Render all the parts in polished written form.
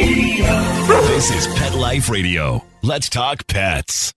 This is Pet Life Radio. Let's talk pets.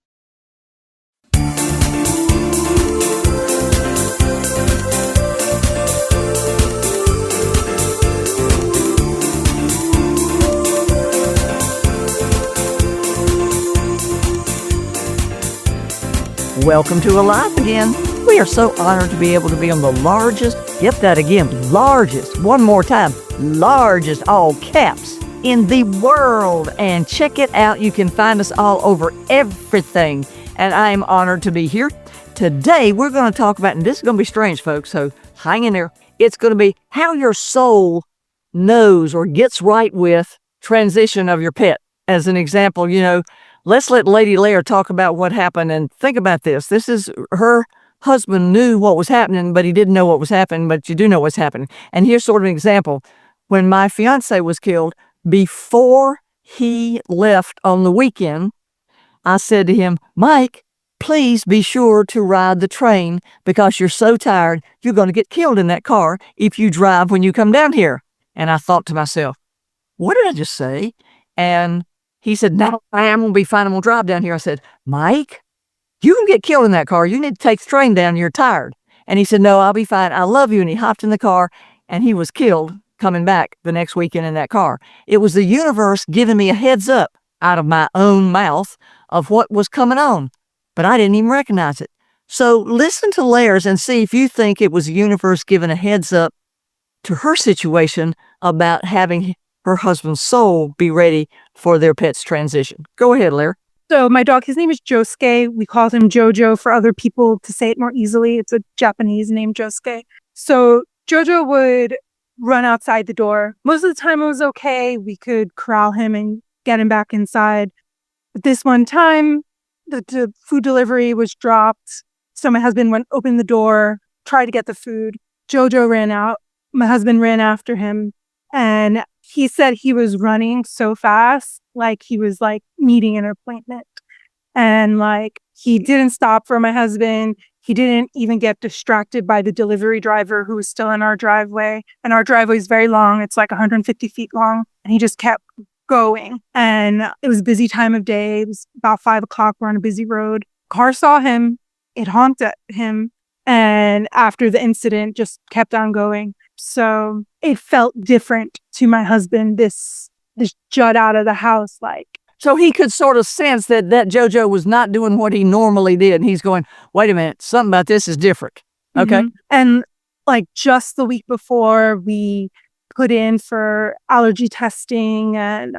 Welcome to Alive Again. We are so honored to be able to be on the largest, get that again, largest, one more time, largest, all caps, in the world. And check it out. You can find us all over everything. And I am honored to be here. Today, we're going to talk about, and this is going to be strange, folks, so hang in there. It's going to be how your soul knows or gets right with transition of your pet. As an example, let's let Lady Laer talk about what happened, and think about this. This is her husband knew what was happening, but he didn't know what was happening, but you do know what's happening. And here's sort of an example. When my fiance was killed, before he left on the weekend, I said to him, Mike, please be sure to ride the train because you're so tired, you're going to get killed in that car if you drive when you come down here. And I thought to myself, what did I just say? And he said, no, I am going to be fine. I'm going to drive down here. I said, Mike, you can get killed in that car. You need to take the train down. You're tired. And he said, no, I'll be fine. I love you. And he hopped in the car and he was killed coming back the next weekend in that car. It was the universe giving me a heads up out of my own mouth of what was coming on, but I didn't even recognize it. So listen to Laer's and see if you think it was the universe giving a heads up to her situation about having her husband's soul be ready for their pet's transition. Go ahead, Laer. So my dog, his name is Josuke. We called him Jojo for other people to say it more easily. It's a Japanese name, Josuke. So Jojo would run outside the door. Most of the time it was okay. We could corral him and get him back inside. But this one time, the food delivery was dropped. So my husband went, opened the door, tried to get the food. Jojo ran out. My husband ran after him. And he said he was running so fast, like he was meeting an appointment. And he didn't stop for my husband. He didn't even get distracted by the delivery driver who was still in our driveway. And our driveway is very long. It's 150 feet long. And he just kept going. And it was a busy time of day. It was about 5 o'clock. We're on a busy road. Car saw him. It honked at him. And after the incident, just kept on going. So it felt different to my husband, this jut out of the house. So he could sort of sense that Jojo was not doing what he normally did. And he's going, wait a minute, something about this is different. Okay. Mm-hmm. And just the week before, we put in for allergy testing and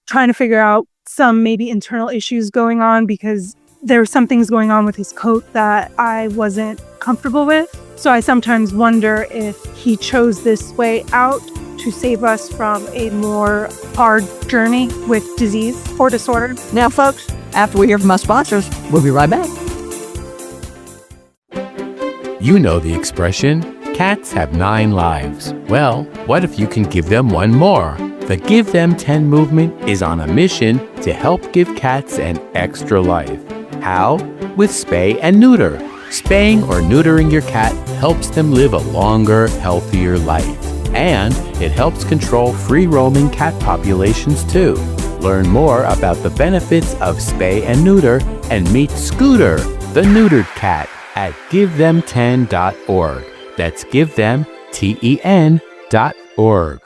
trying to figure out some maybe internal issues going on, because there were some things going on with his coat that I wasn't comfortable with. So I sometimes wonder if he chose this way out to save us from a more hard journey with disease or disorder. Now, folks, after we hear from my sponsors, we'll be right back. You know the expression, cats have 9 lives. Well, what if you can give them one more? The Give Them 10 movement is on a mission to help give cats an extra life. How? With spay and neuter. Spaying or neutering your cat helps them live a longer, healthier life. And it helps control free-roaming cat populations too. Learn more about the benefits of spay and neuter and meet Scooter, the neutered cat, at GiveThem10.org. That's GiveThem10.org.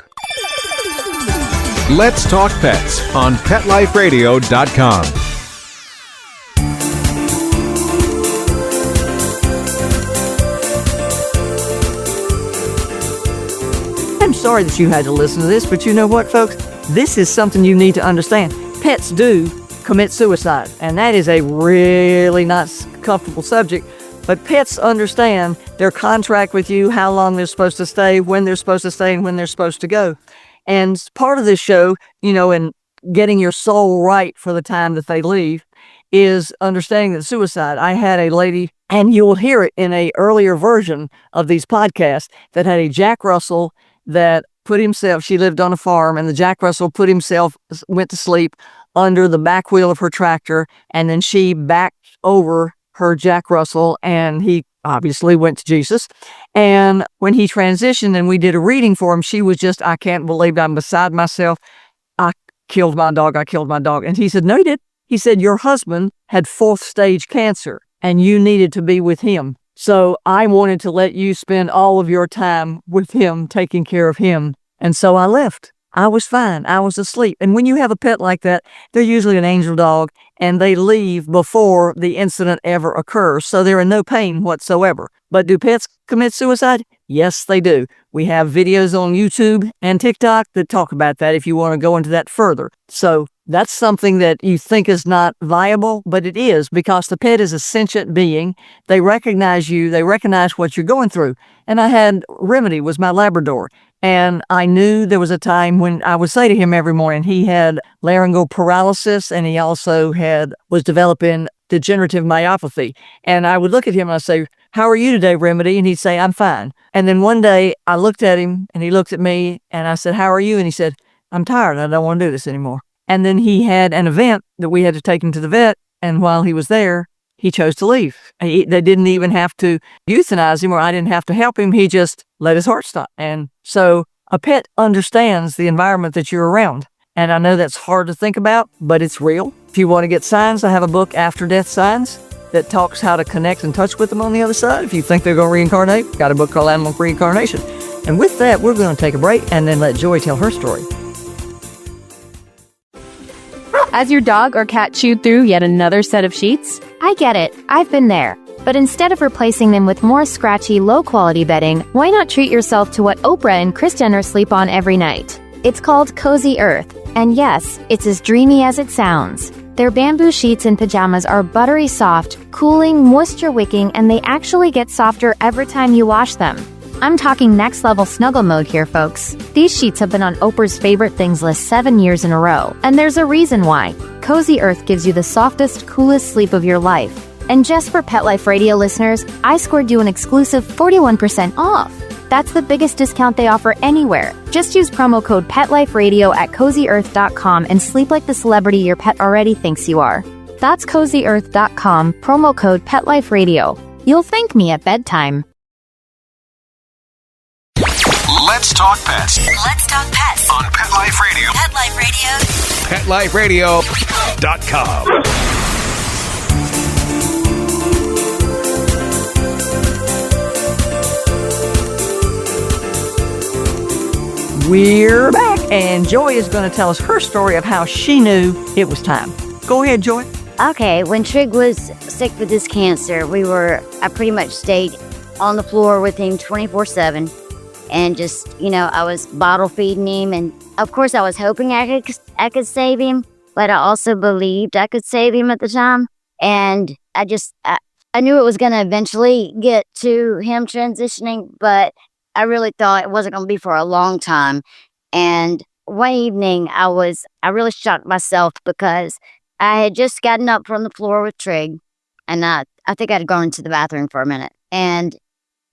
Let's Talk Pets on PetLifeRadio.com. I'm sorry that you had to listen to this, but you know what, folks? This is something you need to understand. Pets do commit suicide, and that is a really not comfortable subject, but pets understand their contract with you, how long they're supposed to stay, when they're supposed to stay, and when they're supposed to go. And part of this show, and getting your soul right for the time that they leave, is understanding that suicide. I had a lady, and you'll hear it in an earlier version of these podcasts, that had a Jack Russell that put himself, she lived on a farm, and the Jack Russell went to sleep under the back wheel of her tractor, and then she backed over her Jack Russell, and he obviously went to Jesus. And when he transitioned and we did a reading for him, she was just, I can't believe I'm beside myself. killed my dog. I killed my dog. And he said, no, you didn't. He said, your husband had 4th stage cancer and you needed to be with him. So I wanted to let you spend all of your time with him, taking care of him. And so I left. I was fine. I was asleep. And when you have a pet like that, they're usually an angel dog and they leave before the incident ever occurs. So they're in no pain whatsoever. But do pets commit suicide? Yes, they do. We have videos on YouTube and TikTok that talk about that if you want to go into that further. So that's something that you think is not viable, but it is, because the pet is a sentient being. They recognize you. They recognize what you're going through. And I had Remedy, was my Labrador. And I knew there was a time when I would say to him every morning, he had laryngeal paralysis and he also was developing degenerative myopathy. And I would look at him and I'd say, how are you today, Remedy? And he'd say, I'm fine. And then one day I looked at him and he looked at me and I said, how are you? And he said, I'm tired. I don't want to do this anymore. And then he had an event that we had to take him to the vet. And while he was there, he chose to leave. They didn't even have to euthanize him, or I didn't have to help him. He just let his heart stop. And so a pet understands the environment that you're around. And I know that's hard to think about, but it's real. If you want to get signs, I have a book, After Death Signs, that talks how to connect and touch with them on the other side. If you think they're going to reincarnate, got a book called Animal Reincarnation. And with that, we're going to take a break and then let Joy tell her story. Has your dog or cat chewed through yet another set of sheets? I get it. I've been there. But instead of replacing them with more scratchy, low-quality bedding, why not treat yourself to what Oprah and Kris Jenner sleep on every night? It's called Cozy Earth. And yes, it's as dreamy as it sounds. Their bamboo sheets and pajamas are buttery soft, cooling, moisture-wicking, and they actually get softer every time you wash them. I'm talking next-level snuggle mode here, folks. These sheets have been on Oprah's favorite things list 7 years in a row, and there's a reason why. Cozy Earth gives you the softest, coolest sleep of your life. And just for Pet Life Radio listeners, I scored you an exclusive 41% off. That's the biggest discount they offer anywhere. Just use promo code PetLifeRadio at CozyEarth.com and sleep like the celebrity your pet already thinks you are. That's CozyEarth.com, promo code PetLifeRadio. You'll thank me at bedtime. Let's talk pets. Let's talk pets On Pet Life Radio. Pet Life Radio. PetLifeRadio.com. We're back, and Joy is going to tell us her story of how she knew it was time. Go ahead, Joy. Okay, when Trigg was sick with his cancer, I pretty much stayed on the floor with him 24/7. And just, I was bottle feeding him. And of course, I was hoping I could save him. But I also believed I could save him at the time. And I knew it was going to eventually get to him transitioning. But I really thought it wasn't going to be for a long time. And one evening, I really shocked myself because I had just gotten up from the floor with Trigg. And I think I'd gone into the bathroom for a minute. And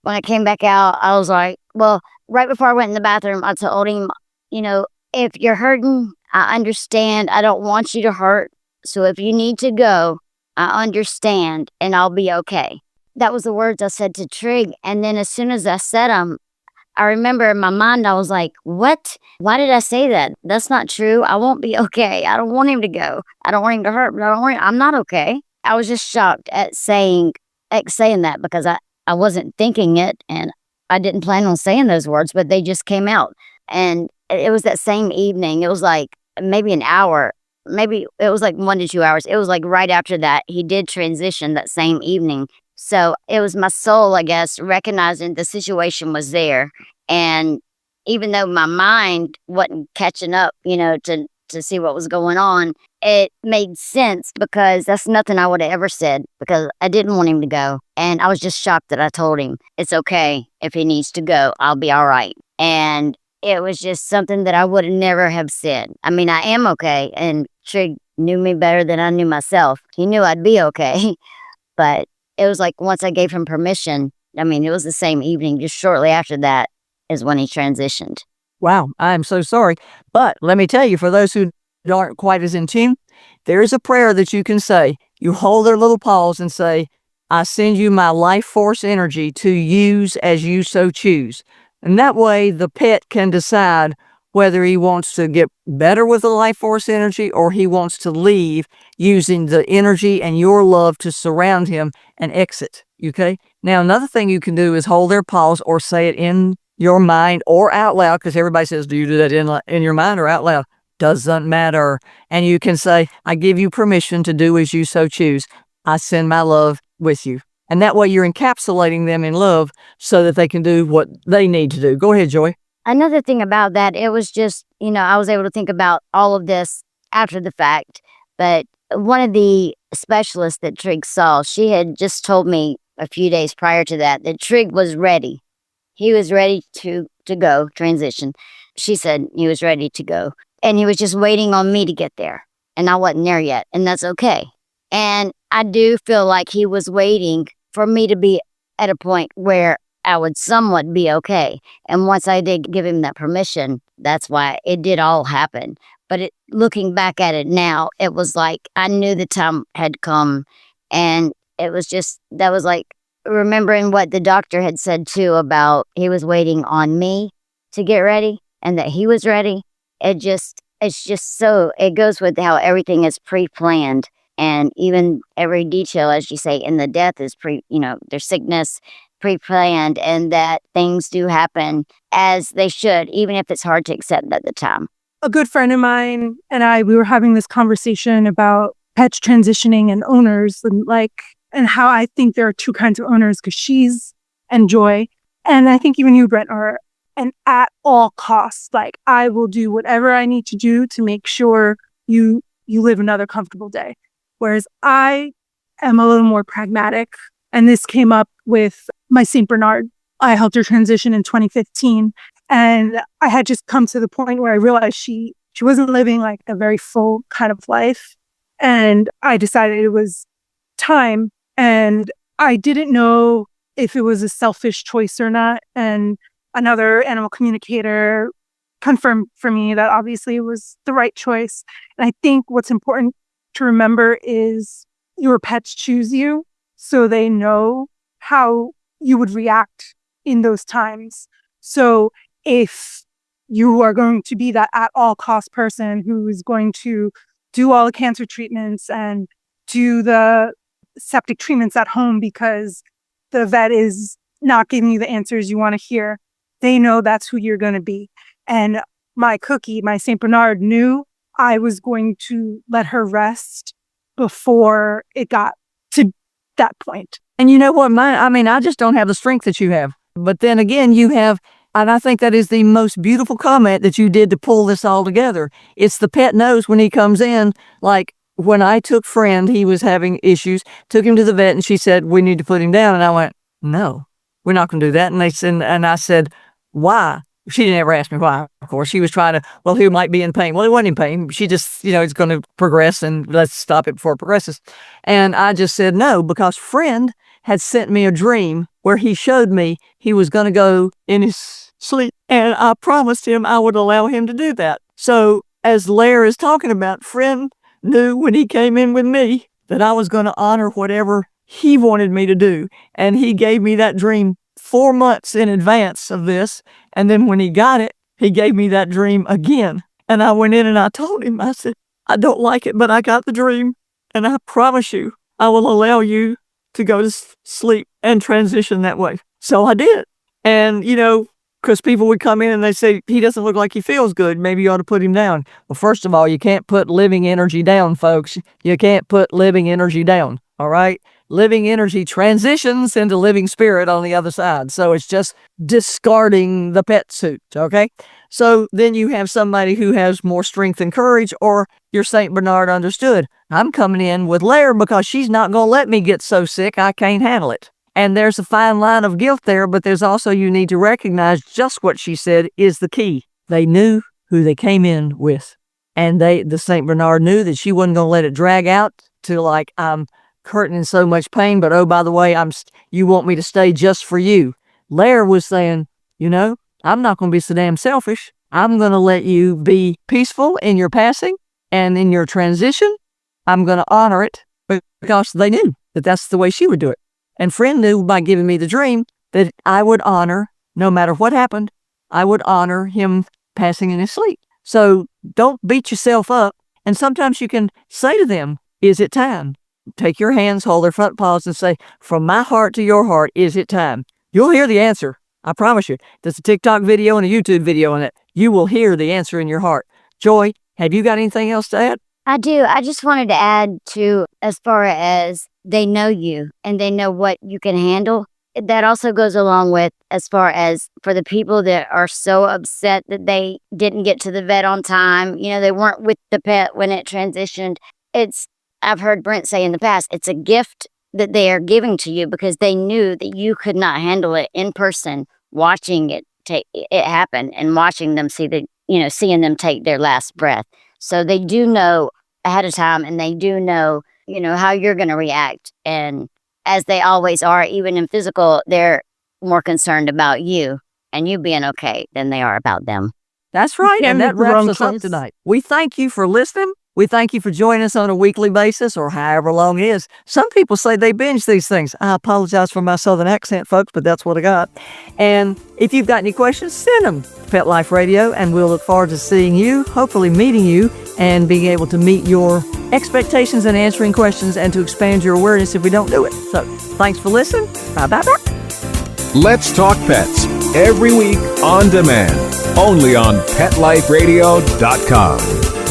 when I came back out, I was like, well, right before I went in the bathroom, I told him, if you're hurting, I understand. I don't want you to hurt. So if you need to go, I understand and I'll be okay. That was the words I said to Trigg. And then as soon as I said them, I remember in my mind, I was like, what? Why did I say that? That's not true. I won't be okay. I don't want him to go. I don't want him to hurt, but I'm not okay. I was just shocked at saying that because I wasn't thinking it and I didn't plan on saying those words, but they just came out. And it was that same evening. It was like maybe an hour. Maybe it was like 1 to 2 hours. It was like right after that. He did transition that same evening. So it was my soul, I guess, recognizing the situation was there. And even though my mind wasn't catching up, to see what was going on, it made sense because that's nothing I would have ever said because I didn't want him to go. And I was just shocked that I told him, it's okay. If he needs to go, I'll be all right. And it was just something that I would never have said. I mean, I am okay. And Trigg knew me better than I knew myself. He knew I'd be okay. But it was like once I gave him permission, it was the same evening, just shortly after that is when he transitioned. Wow, I'm so sorry. But let me tell you, for those who aren't quite as in tune, there is a prayer that you can say. You hold their little paws and say, I send you my life force energy to use as you so choose. And that way the pet can decide whether he wants to get better with the life force energy or he wants to leave using the energy and your love to surround him and exit. Okay. Now, another thing you can do is hold their paws or say it in your mind or out loud, because everybody says, do you do that in your mind or out loud? Doesn't matter. And you can say, I give you permission to do as you so choose. I send my love with you. And that way you're encapsulating them in love so that they can do what they need to do. Go ahead, Joy. Another thing about that, it was just, I was able to think about all of this after the fact. But one of the specialists that Trigg saw, she had just told me a few days prior to that Trigg was ready. He was ready to go, transition. She said he was ready to go. And he was just waiting on me to get there. And I wasn't there yet. And that's okay. And I do feel like he was waiting for me to be at a point where I would somewhat be okay. And once I did give him that permission, that's why it did all happen. But looking back at it now, it was like I knew the time had come. And it was just, that was like remembering what the doctor had said too about he was waiting on me to get ready and that he was ready. It's just so, it goes with how everything is pre-planned. And even every detail, as you say, in the death is there's sickness, pre-planned, and that things do happen as they should, even if it's hard to accept at the time. A good friend of mine and we were having this conversation about pets transitioning and owners and how I think there are two kinds of owners, because she's and Joy, and I think even you, Brent, are an at all costs. Like, I will do whatever I need to do to make sure you live another comfortable day. Whereas I am a little more pragmatic. And this came up with my St. Bernard. I helped her transition in 2015. And I had just come to the point where I realized she wasn't living like a very full kind of life. And I decided it was time. And I didn't know if it was a selfish choice or not. And another animal communicator confirmed for me that obviously it was the right choice. And I think what's important to remember is your pets choose you, so they know how you would react in those times. So if you are going to be that at all cost person who is going to do all the cancer treatments and do the septic treatments at home because the vet is not giving you the answers you want to hear, they know that's who you're going to be. And my Cookie, my St. Bernard, knew I was going to let her rest before it got to that point. And you know what? I just don't have the strength that you have. But then again, you have, and I think that is the most beautiful comment that you did to pull this all together. It's the pet knows when he comes in. Like when I took Friend, he was having issues, took him to the vet, and she said, we need to put him down. And I went, no, we're not going to do that. And they said, and I said, why? She didn't ever ask me why, of course. She was trying to, well, he might be in pain. Well, he wasn't in pain. She just, it's going to progress and let's stop it before it progresses. And I just said no, because Friend had sent me a dream where he showed me he was going to go in his sleep. And I promised him I would allow him to do that. So as Laer is talking about, Friend knew when he came in with me that I was going to honor whatever he wanted me to do. And he gave me that dream 4 months in advance of this. And then when he got it, he gave me that dream again. And I went in and I told him, I said, I don't like it, but I got the dream. And I promise you, I will allow you to go to sleep and transition that way. So I did. And, because people would come in and they say, he doesn't look like he feels good. Maybe you ought to put him down. Well, first of all, you can't put living energy down, folks. You can't put living energy down. All right. Living energy transitions into living spirit on the other side. So it's just discarding the pet suit. Okay. So then you have somebody who has more strength and courage, or your St. Bernard understood. I'm coming in with Laer because she's not going to let me get so sick I can't handle it. And there's a fine line of guilt there, but there's also, you need to recognize just what she said is the key. They knew who they came in with. And the St. Bernard knew that she wasn't going to let it drag out to like, I'm hurting in so much pain, but oh, by the way, you want me to stay just for you. Laer was saying, I'm not going to be so damn selfish. I'm going to let you be peaceful in your passing and in your transition. I'm going to honor it because they knew that that's the way she would do it. And Friend knew by giving me the dream that I would honor, no matter what happened, I would honor him passing in his sleep. So don't beat yourself up. And sometimes you can say to them, is it time? Take your hands, hold their front paws, and say, from my heart to your heart, is it time? You'll hear the answer. I promise you. There's a TikTok video and a YouTube video on it. You will hear the answer in your heart. Joy, have you got anything else to add? I do. I just wanted to add to, as far as they know you and they know what you can handle. That also goes along with, as far as for the people that are so upset that they didn't get to the vet on time, they weren't with the pet when it transitioned. I've heard Brent say in the past, it's a gift that they are giving to you because they knew that you could not handle it in person, watching it happen and watching them seeing them take their last breath. So they do know ahead of time, and they do know, how you're going to react. And as they always are, even in physical, they're more concerned about you and you being okay than they are about them. That's right. And that wraps us up tonight. We thank you for listening. We thank you for joining us on a weekly basis or however long it is. Some people say they binge these things. I apologize for my southern accent, folks, but that's what I got. And if you've got any questions, send them to Pet Life Radio, and we'll look forward to seeing you, hopefully meeting you, and being able to meet your expectations and answering questions and to expand your awareness if we don't do it. So thanks for listening. Bye-bye. Let's Talk Pets, every week on demand, only on PetLifeRadio.com.